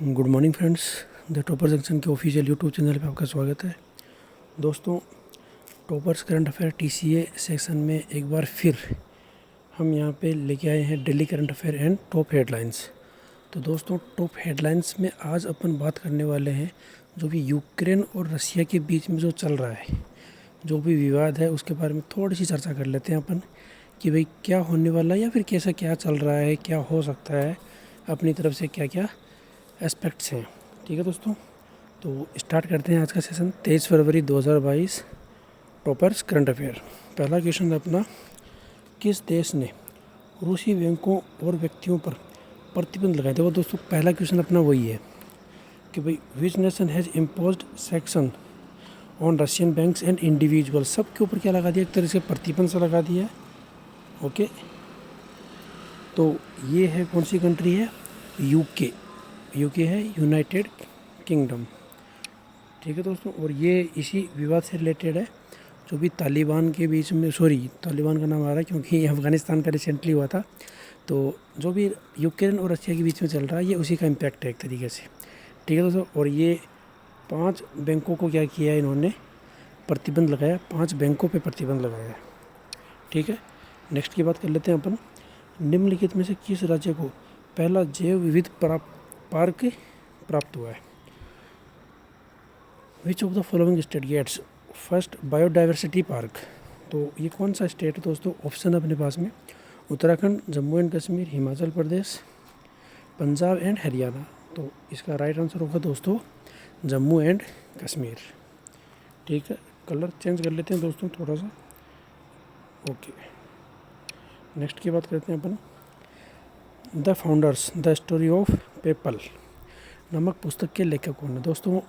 Good morning friends. The topper junction के official YouTube channel पे आपका स्वागत है। दोस्तों, toppers current affair TCA section में एक बार फिर हम यहाँ पे लेके आए हैं Delhi current affair and top headlines. तो दोस्तों, टॉप हेडलाइंस में आज अपन बात करने वाले हैं जो भी यूक्रेन और रसिया के बीच में जो चल रहा है, जो भी विवाद है, उसके बारे में थोड़ी सी चर्चा कर लेते हैं अपन कि भाई क्या होने वाला है या फिर कैसा क्या चल रहा है, क्या हो सकता है, अपनी तरफ से क्या क्या एस्पेक्ट्स हैं। ठीक है दोस्तों, तो स्टार्ट करते हैं आज का सेशन। 23 फरवरी 2022 टॉपर्स करंट अफेयर। पहला क्वेश्चन है अपना, किस देश ने रूसी बैंकों और व्यक्तियों पर प्रतिबंध लगाए? देखो दोस्तों, पहला क्वेश्चन अपना वही है कि भाई which nation has imposed section on Russian banks and individual. सब के ऊपर क्या लगा दिया? एक तरह से प्रतिबंध सा लगा दिया है। ओके, तो ये है कौन सी कंट्री है? यूके। यूके है यूनाइटेड किंगडम। ठीक है दोस्तों, और ये इसी विवाद से रिलेटेड है जो भी तालिबान के बीच में, तालिबान का नाम आ रहा है क्योंकि ये अफ़गानिस्तान का रिसेंटली हुआ था। तो जो भी यूक्रेन और रशिया के बीच में चल रहा है, ये उसी का इम्पैक्ट है एक तरीके से। ठीक है दोस्तों, और ये 5 बैंकों को क्या किया है इन्होंने? प्रतिबंध लगाया। 5 बैंकों पे प्रतिबंध लगाया है। ठीक है, नेक्स्ट की बात कर लेते हैं अपन। निम्नलिखित में से किस राज्य को पहला जैव विविध पार्क प्राप्त हुआ है? Which of the following state gets first biodiversity park? तो ये कौन सा स्टेट है दोस्तों? ऑप्शन अपने पास में उत्तराखंड, जम्मू एंड कश्मीर, हिमाचल प्रदेश, पंजाब एंड हरियाणा। तो इसका राइट आंसर होगा दोस्तों जम्मू एंड कश्मीर। ठीक है, कलर चेंज कर लेते हैं दोस्तों थोड़ा सा। ओके, नेक्स्ट की बात करते हैं अपन। The founders the story of PayPal नामक पुस्तक के लेखक कौन है? दोस्तों,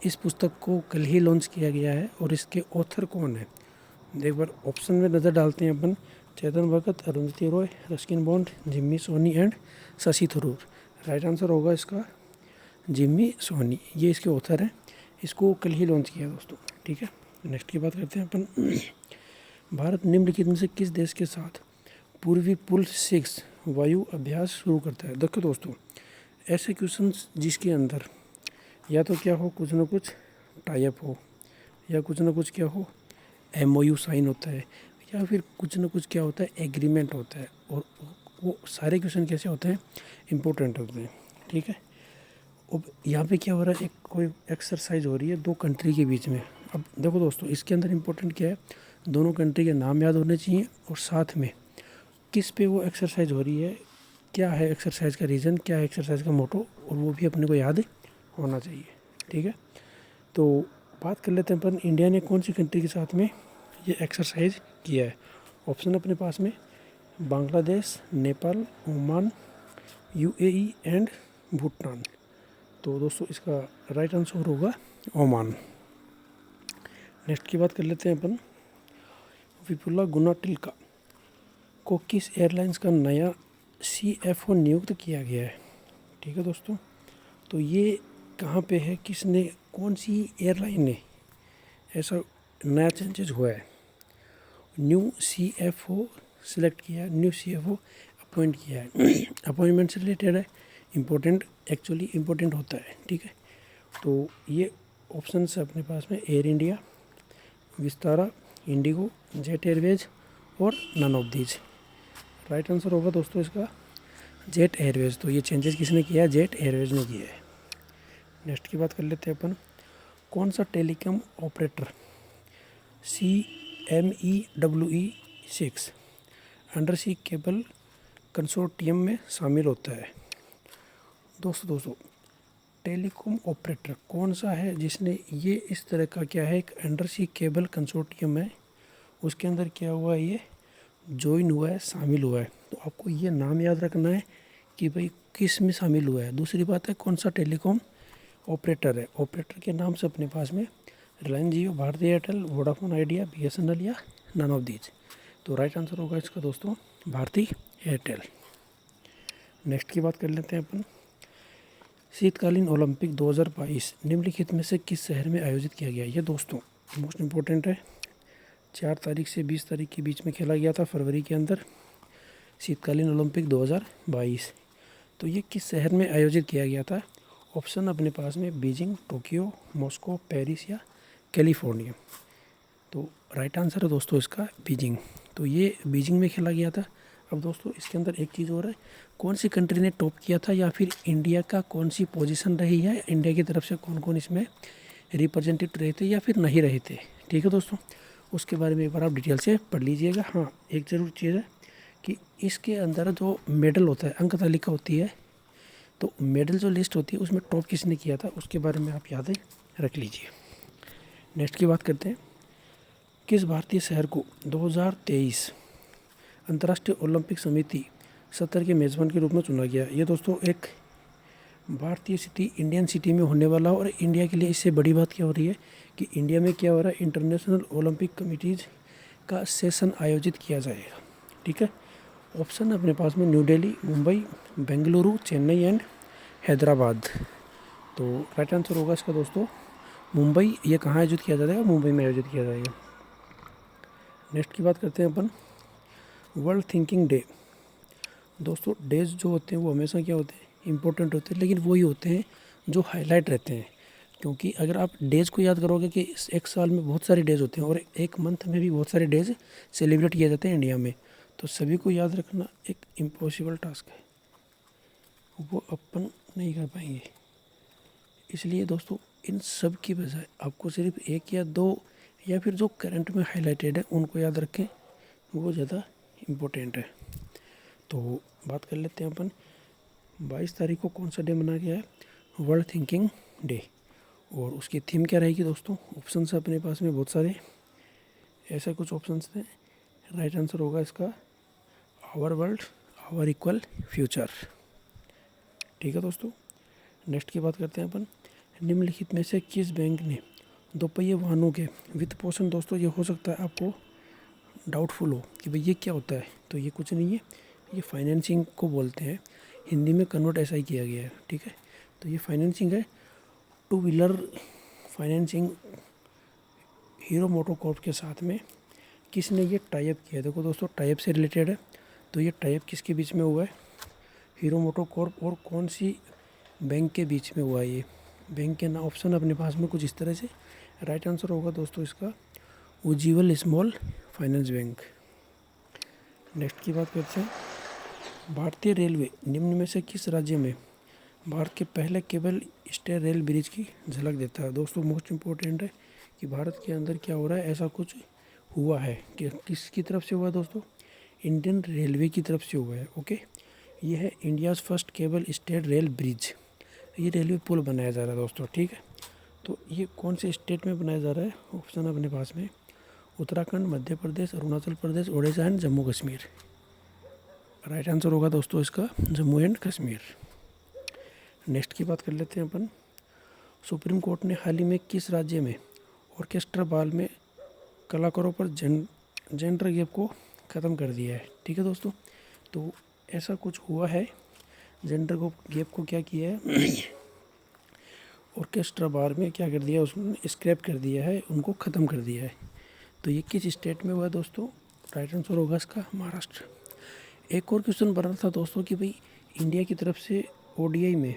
इस पुस्तक को कल ही लॉन्च किया गया है और इसके ऑथर कौन है? एक बार ऑप्शन में नज़र डालते हैं अपन। Chetan Bhagat, Arundhati Roy, Ruskin Bond, Jimmy Soni and Shashi Tharoor. Right answer होगा इसका जिम्मी सोनी। ये इसके ऑथर हैं। इसको कल ही लॉन्च किया दोस्तों। ठीक है, नेक्स्ट की बात करते हैं अपन। भारत निम्नलिखित में से किस देश के साथ पूर्वी पुल 6 वायु अभ्यास शुरू करता है? देखो दोस्तों, ऐसे क्वेश्चन जिसके अंदर या तो क्या हो, कुछ ना कुछ टाई अप हो, या कुछ ना कुछ क्या हो, एमओयू साइन होता है, या फिर कुछ ना कुछ क्या होता है, एग्रीमेंट होता है। और वो सारे क्वेश्चन कैसे होते हैं? इम्पोर्टेंट होते हैं। ठीक है, अब यहाँ पे क्या हो रहा है, एक कोई एक्सरसाइज हो रही है 2 कंट्री के बीच में। अब देखो दोस्तों, इसके अंदर इम्पोर्टेंट क्या है? दोनों कंट्री के नाम याद होने चाहिए और साथ में किस पे वो एक्सरसाइज हो रही है, क्या है एक्सरसाइज का रीज़न, क्या है एक्सरसाइज का मोटो, और वो भी अपने को याद होना चाहिए। ठीक है, तो बात कर लेते हैं अपन, इंडिया ने कौन सी कंट्री के साथ में ये एक्सरसाइज किया है? ऑप्शन अपने पास में Bangladesh, Nepal, Oman, UAE and Bhutan. तो दोस्तों, इसका राइट आंसर होगा ओमान। नेक्स्ट की बात कर लेते हैं अपन। विपुला गुनाटिल्का को किस एयरलाइंस का नया CFO नियुक्त किया गया है? ठीक है दोस्तों, तो ये कहाँ पे है, किसने, कौन सी एयरलाइन ने ऐसा नया चेंजेस हुआ है, न्यू CFO सिलेक्ट किया है, न्यू CFO अपॉइंट किया है? अपॉइंटमेंट से रिलेटेड है, इम्पोर्टेंट, एक्चुअली इम्पोर्टेंट होता है। ठीक है, तो ये ऑप्शन है अपने पास में एयर इंडिया, विस्तारा, इंडिगो, जेट एयरवेज और none of these. Right answer होगा दोस्तों इसका जेट एयरवेज। तो ये चेंजेस किसने किया है? जेट एयरवेज ने किया है। नेक्स्ट की बात कर लेते हैं अपन। कौन सा telecom operator CMEWE6 under sea cable consortium में शामिल होता है? दोस्तों, टेलीकॉम ऑपरेटर कौन सा है जिसने ये इस तरह का क्या है, एक अंडर सी केबल कंसोर्टियम है, उसके अंदर क्या हुआ है, ये ज्वाइन हुआ है, शामिल हुआ है। तो आपको ये नाम याद रखना है कि भाई किस में शामिल हुआ है। दूसरी बात है कौन सा टेलीकॉम ऑपरेटर है। ऑपरेटर के नाम से अपने पास में रिलायंस जियो, भारती एयरटेल, वोडाफोन आइडिया, BSNL या नन ऑफ दीज। तो राइट आंसर होगा इसका दोस्तों भारती एयरटेल। नेक्स्ट की बात कर लेते हैं अपन। शीतकालीन ओलंपिक 2022 निम्नलिखित में से किस शहर में आयोजित किया गया? ये दोस्तों मोस्ट इम्पोर्टेंट है। 4 तारीख से 20 तारीख के बीच में खेला गया था, फरवरी के अंदर, शीतकालीन ओलंपिक 2022। तो ये किस शहर में आयोजित किया गया था? ऑप्शन अपने पास में बीजिंग, टोक्यो, मॉस्को, पेरिस या कैलिफोर्निया। तो राइट आंसर है दोस्तों इसका बीजिंग। तो ये बीजिंग में खेला गया था। अब दोस्तों इसके अंदर एक चीज़ और है, कौन सी कंट्री ने टॉप किया था या फिर इंडिया का कौन सी पोजीशन रही है, इंडिया की तरफ से कौन कौन इसमें रिप्रेजेंटेटिव रहे थे या फिर नहीं रहे थे। ठीक है दोस्तों, उसके बारे में एक बार आप डिटेल से पढ़ लीजिएगा। हाँ, एक ज़रूर चीज़ है कि इसके अंदर जो मेडल होता है, अंक तालिका होती है, तो मेडल जो लिस्ट होती है उसमें टॉप किसने किया था उसके बारे में आप याद रख लीजिए। नेक्स्ट की बात करते हैं, किस भारतीय शहर को 2023 अंतर्राष्ट्रीय ओलंपिक समिति सत्र के मेज़बान के रूप में चुना गया। ये दोस्तों एक भारतीय सिटी, इंडियन सिटी में होने वाला और इंडिया के लिए इससे बड़ी बात क्या हो रही है कि इंडिया में क्या हो रहा है, इंटरनेशनल ओलंपिक कमिटीज़ का सेशन आयोजित किया जाएगा। ठीक है, ऑप्शन अपने पास में न्यू दिल्ली, मुंबई, बेंगलुरु, चेन्नई एंड हैदराबाद। तो राइट आंसर होगा इसका दोस्तों मुंबई। ये कहाँ आयोजित किया जाएगा, मुंबई में आयोजित किया जाएगा। नेक्स्ट की बात करते हैं अपन, वर्ल्ड थिंकिंग डे। दोस्तों डेज जो होते हैं वो हमेशा क्या होते हैं, इंपॉर्टेंट होते हैं, लेकिन वही होते हैं जो हाईलाइट रहते हैं। क्योंकि अगर आप डेज को याद करोगे कि एक साल में बहुत सारे डेज होते हैं और एक मंथ में भी बहुत सारे डेज सेलिब्रेट किए जाते हैं इंडिया में, तो सभी को याद रखना एक इम्पॉसिबल टास्क है, वो अपन नहीं कर पाएंगे। इसलिए दोस्तों इन सब की बजाय आपको सिर्फ एक या दो या फिर जो करंट में हाईलाइटेड है उनको याद रखें, वो ज़्यादा इम्पोर्टेंट है। तो बात कर लेते हैं अपन, 22 तारीख को कौन सा डे मनाया गया है, वर्ल्ड थिंकिंग डे। और उसकी थीम क्या रहेगी दोस्तों, ऑप्शन है अपने पास में बहुत सारे, ऐसे कुछ ऑप्शन थे। राइट आंसर होगा इसका our world our equal future. ठीक है दोस्तों, नेक्स्ट की बात करते हैं अपन, निम्नलिखित में से किस बैंक ने दोपहिए वाहनों के वित्त पोषण। दोस्तों ये हो सकता है आपको डाउटफुल हो कि भाई ये क्या होता है, तो ये कुछ नहीं है, ये फाइनेंसिंग को बोलते हैं, हिंदी में कन्वर्ट ऐसा ही किया गया है। ठीक है, तो ये फाइनेंसिंग है, two wheeler financing hero MotoCorp के साथ में किसने ये टाइप किया है। देखो दोस्तों टाइप से रिलेटेड है, तो ये टाइप किसके बीच में हुआ है, हीरो मोटोकॉर्प और कौन सी बैंक के बीच में हुआ है। ये बैंक के नाम ऑप्शन अपने पास में कुछ इस तरह से। राइट आंसर होगा दोस्तों इसका उज्जीवल स्मॉल फाइनेंस बैंक। नेक्स्ट की बात करते हैं, भारतीय रेलवे निम्न में से किस राज्य में भारत के पहले केबल स्टे रेल ब्रिज की झलक देता है। दोस्तों मोस्ट इम्पोर्टेंट है कि भारत के अंदर क्या हो रहा है, ऐसा कुछ हुआ है कि किसकी तरफ से हुआ है दोस्तों, इंडियन रेलवे की तरफ से हुआ है। ओके, ये है India's first cable stayed rail bridge, ये रेलवे पुल बनाया जा रहा है दोस्तों। ठीक है, तो ये कौन से स्टेट में बनाया जा रहा है, ऑप्शन है अपने पास में Uttarakhand, Madhya Pradesh, Arunachal Pradesh, Orissa and Jammu Kashmir. Right answer होगा दोस्तों इसका जम्मू एंड कश्मीर। नेक्स्ट की बात कर लेते हैं अपन, सुप्रीम कोर्ट ने हाल ही में किस राज्य में ऑर्केस्ट्रा बाल में कलाकारों पर जेंडर गैप को ख़त्म कर दिया है। ठीक है दोस्तों, तो ऐसा कुछ हुआ है, जेंडर को गैप को क्या किया है ऑर्केस्ट्रा बार में क्या कर दिया, उसने स्क्रैप कर दिया है, उनको ख़त्म कर दिया है। तो ये किस स्टेट में हुआ दोस्तों, राइट आंसर होगा इसका महाराष्ट्र। एक और क्वेश्चन बन रहा था दोस्तों कि भाई इंडिया की तरफ से ओडीआई में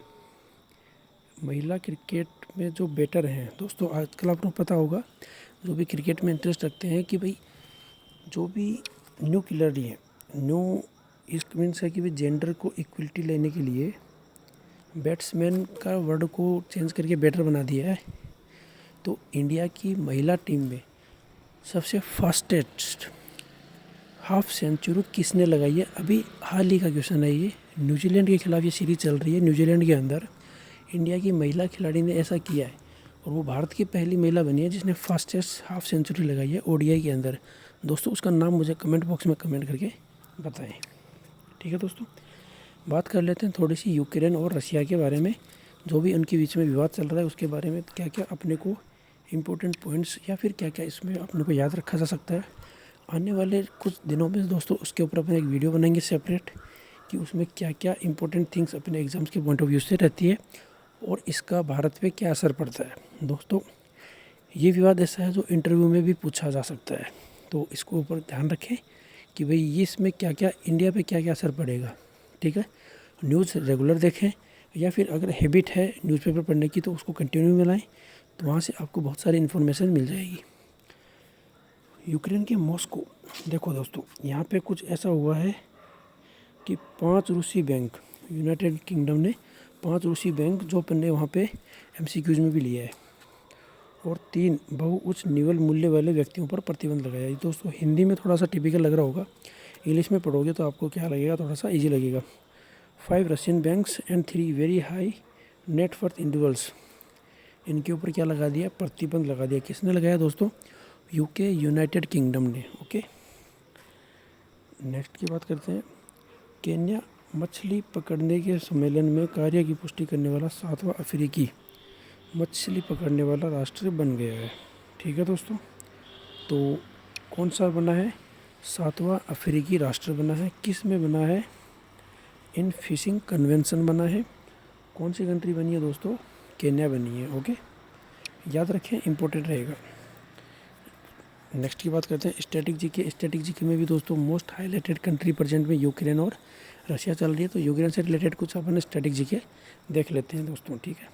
महिला क्रिकेट में जो बैटर हैं दोस्तों, आजकल आपको पता होगा जो भी क्रिकेट में इंटरेस्ट रखते हैं कि भाई जो भी न्यू खिलाड़ी हैं, न्यू इस मीन्स है कि भाई जेंडर को इक्वलिटी लेने के लिए बैट्समैन का वर्ड को चेंज करके बैटर बना दिया है। तो इंडिया की महिला टीम में सबसे फास्टेस्ट हाफ सेंचुरी किसने लगाई है, अभी हाल ही का क्वेश्चन है ये। न्यूजीलैंड के खिलाफ ये सीरीज़ चल रही है, न्यूजीलैंड के अंदर इंडिया की महिला खिलाड़ी ने ऐसा किया है और वो भारत की पहली महिला बनी है जिसने फास्टेस्ट हाफ सेंचुरी लगाई है ओडीआई के अंदर। दोस्तों उसका नाम मुझे कमेंट बॉक्स में कमेंट करके बताएं। ठीक है दोस्तों, बात कर लेते हैं थोड़ी सी यूक्रेन और रशिया के बारे में, जो भी उनके बीच में विवाद चल रहा है उसके बारे में क्या क्या अपने को इम्पोर्टेंट पॉइंट्स या फिर क्या क्या इसमें अपने को याद रखा जा सकता है। आने वाले कुछ दिनों में दोस्तों उसके ऊपर अपने एक वीडियो बनाएंगे सेपरेट कि उसमें क्या क्या इंपॉर्टेंट थिंग्स अपने एग्ज़ाम्स के पॉइंट ऑफ व्यू से रहती है और इसका भारत पे क्या असर पड़ता है। दोस्तों ये विवाद ऐसा है जो इंटरव्यू में भी पूछा जा सकता है, तो इसको ऊपर ध्यान रखें कि भाई ये इसमें क्या क्या इंडिया पे क्या क्या असर पड़ेगा। ठीक है, न्यूज़ रेगुलर देखें, या फिर अगर हैबिट है न्यूज़पेपर पढ़ने की तो उसको कंटिन्यू में लाएँ, तो वहाँ से आपको बहुत सारी इन्फॉर्मेशन मिल जाएगी। यूक्रेन के मॉस्को, देखो दोस्तों यहाँ पे कुछ ऐसा हुआ है कि 5 रूसी बैंक, यूनाइटेड किंगडम ने 5 रूसी बैंक जो अपन ने वहाँ पे MCQs में भी लिया है, और 3 बहुउच्च निवल मूल्य वाले व्यक्तियों पर प्रतिबंध लगाया है। दोस्तों हिंदी में थोड़ा सा टिपिकल लग रहा होगा, इंग्लिश में पढ़ोगे तो आपको क्या लगेगा, थोड़ा सा ईजी लगेगा। 5 Russian banks and 3 very high net worth individuals, इनके ऊपर क्या लगा दिया, प्रतिबंध लगा दिया। किसने लगाया दोस्तों, यूके, यूनाइटेड किंगडम ने। ओके, नेक्स्ट की बात करते हैं। केन्या मछली पकड़ने के सम्मेलन में कार्य की पुष्टि करने वाला 7वां अफ्रीकी मछली पकड़ने वाला राष्ट्र बन गया है। ठीक है दोस्तों, तो कौन सा बना है, 7वां अफ्रीकी राष्ट्र बना है। किस में बना है, इन फिशिंग कन्वेंशन बना है। कौन सी कंट्री बनी है दोस्तों, केन्या बनी है। ओके, याद रखें, इम्पोर्टेंट रहेगा। नेक्स्ट की बात करते हैं स्टैटिक जीके। स्टैटिक जीके में भी दोस्तों मोस्ट हाईलाइटेड कंट्री प्रेजेंट में यूक्रेन और रशिया चल रही है, तो यूक्रेन से रिलेटेड कुछ अपन स्टैटिक जीके देख लेते हैं दोस्तों। ठीक है,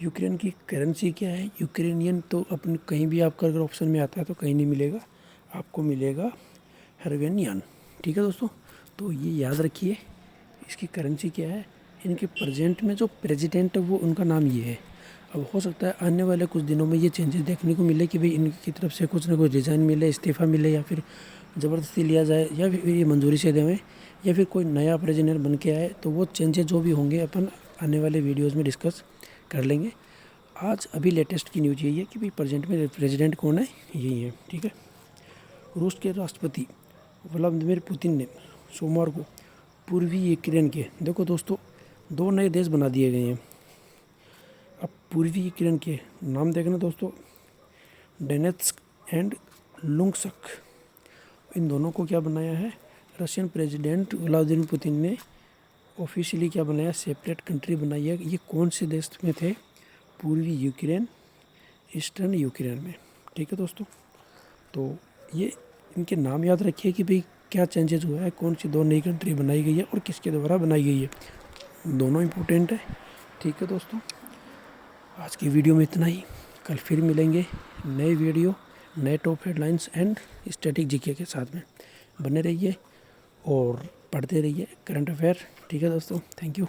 यूक्रेन की करेंसी क्या है, यूक्रेनियन, तो अपन कहीं भी आपका अगर ऑप्शन में आता है तो कहीं नहीं मिलेगा, आपको मिलेगा हर्वेनियन। ठीक है दोस्तों, तो ये याद रखिए इसकी करेंसी क्या है। इनके प्रेजेंट में जो प्रेसिडेंट है वो उनका नाम ये है। अब हो सकता है आने वाले कुछ दिनों में ये चेंजेस देखने को मिले कि भाई इनकी तरफ से कुछ ना कुछ रिज़ाइन मिले, इस्तीफ़ा मिले, या फिर ज़बरदस्ती लिया जाए, या फिर ये मंजूरी से देवें, या फिर कोई नया प्रेसिडेंट बन के आए। तो वो चेंजेस जो भी होंगे अपन आने वाले वीडियोज़ में डिस्कस कर लेंगे। आज अभी लेटेस्ट की न्यूज़ यही है कि भाई प्रेजेंट में प्रेसिडेंट कौन है, यही है। ठीक है, रूस के राष्ट्रपति व्लादिमीर पुतिन ने सोमवार को पूर्वी यूक्रेन के, देखो दोस्तों 2 नए देश बना दिए गए हैं। अब पूर्वी यूक्रेन के नाम देखना दोस्तों, डोनेत्स्क एंड लुंग्स्क, इन दोनों को क्या बनाया है, रशियन प्रेसिडेंट व्लादिमीर पुतिन ने ऑफिशियली क्या बनाया, सेपरेट कंट्री बनाई है। ये कौन से देश में थे, पूर्वी यूक्रेन, ईस्टर्न यूक्रेन में। ठीक है दोस्तों, तो ये इनके नाम याद रखिए कि भाई क्या चेंजेस हुआ है, कौन सी 2 नई कंट्री बनाई गई है और किसके द्वारा बनाई गई है, दोनों इम्पोर्टेंट है। ठीक है दोस्तों, आज की वीडियो में इतना ही। कल फिर मिलेंगे नए वीडियो, नए top headlines and static GK के साथ में। बने रहिए और पढ़ते रहिए करंट अफेयर। ठीक है दोस्तों, थैंक यू।